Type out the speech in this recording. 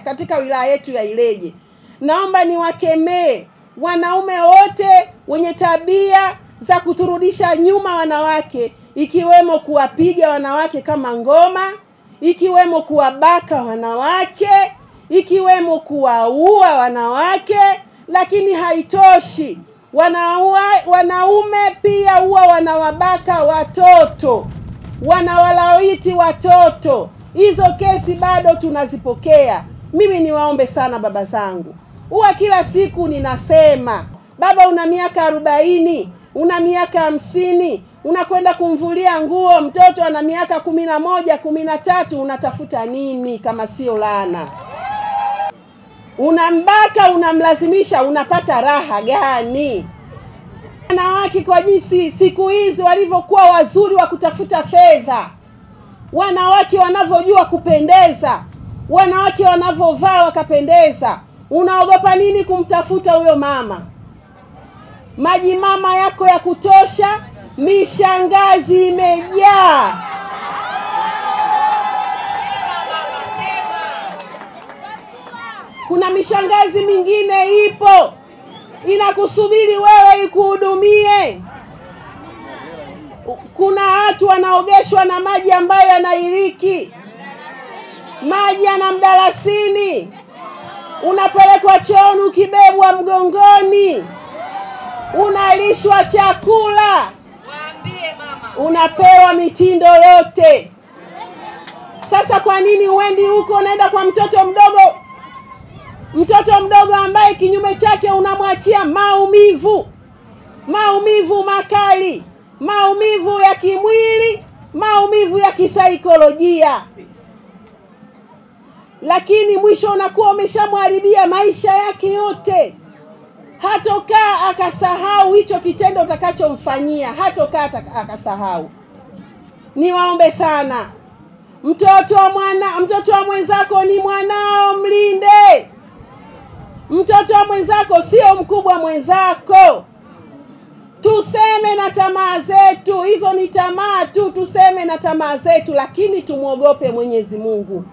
Katika wilaya yetu ya Ileje, naomba niwakemee wanaume wote wenye tabia za kuturudisha nyuma wanawake, ikiwemo kuwapiga wanawake kama ngoma, ikiwemo kuwabaka wanawake, ikiwemo kuwaua wanawake. Lakini haitoshi, wanaume pia huwa wanawabaka watoto, wanawalawiti watoto. Hizo kesi bado tunazipokea. Mimi niwaombe sana baba zangu, huwa kila siku ninasema, baba una miaka 40, una miaka 50, unakwenda kumvulia nguo mtoto ana miaka 11, 13, unatafuta nini kama sio laana? Unambaka, unamlazimisha, unapata raha gani? Wanawake kwa jinsi siku hizi walivyokuwa wazuri wa kutafuta fedha, wanawake wanavyojua kupendeza, wanawake wanavyovaa wakapendeza, unaogopa nini kumtafuta huyo mama? Maji mama yako ya kutosha, mishangazi imejaa. Kuna mishangazi mingine ipo inakusubiri wewe ikuhudumie. Kuna watu wanaogeshwa na maji ambayo yanairiki, maji yana mdalasini. Unapelekwa chooni ukibebwa mgongoni, unalishwa chakula, unapewa mitindo yote. Sasa kwa nini uendi huko, unaenda kwa mtoto mdogo? Mtoto mdogo ambaye kinyume chake unamwachia maumivu, maumivu makali, maumivu ya kimwili, maumivu ya kisaikolojia. Lakini mwisho unakuwa umeshamharibia maisha yake yote. Hatokaa akasahau hicho kitendo utakachomfanyia, hatokaa akasahau. Niwaombe sana, mtoto wa mwenzako ni mwanao, mlinde. Mtoto wa mwenzako sio mkubwa mwenzako. Tuseme na tamaa zetu, hizo ni tamaa tu, tuseme na tamaa zetu, lakini tumuogope Mwenyezi Mungu.